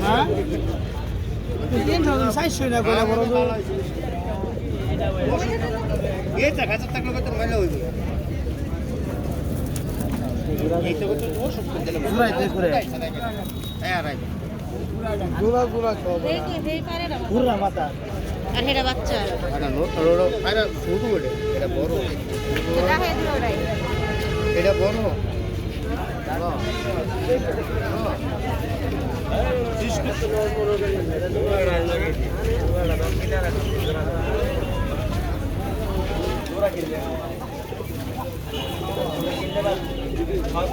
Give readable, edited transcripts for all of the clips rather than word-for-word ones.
হ্যাঁ 3400 না কইলা বড় তো এই টাকা টাকা কত মাইলা হইবে এই তো কত ওষুধ দিলে ঘুরাইতে ঘুরে হ্যাঁ রাইট ঘুরা ঘুরা খাও দেই পারে না ঘুরা মাথা আর হেডা বাচ্চা আরে নো তোরো আরে ছোট বড় এটা বড় এটা হে দিও রাই এটা বড়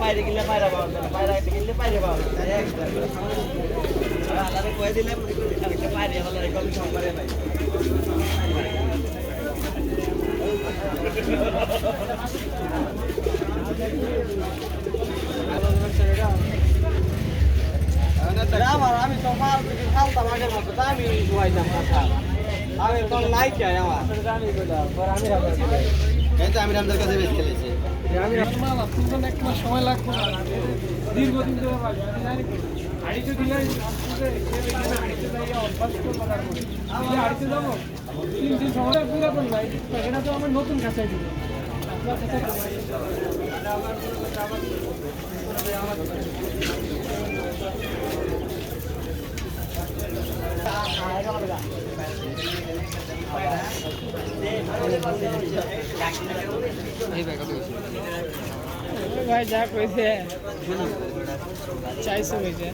বাইরে গেলে বাইরে পাওয়া যায় বাইরে গেলে বাইরে পাওয়া যায় আলাদা কয়ে দিলে বাইরে হলো এরকম সম্পারে ভাই আমি তো মাল খালতাম আগের মতো আমি ধোয়াইতাম কথা আমি তো নাই কে আমার এই তো আমি রামদার কাছে বেশ খেলেছি আমি মাল আপনার এক মাস সময় লাগবে না দীর্ঘদিন ধরে লাগবে আমি জানি হাড়িতে দিলে হাড়িতে যাইয়া অভ্যাস করবো তারপরে আমি হাড়িতে যাবো 3 দিন সময় পুরাতন ভাই এটা তো আমার নতুন কাঁচাই দিব আপনার কাছে ভাই যা কইছে 400 হইছে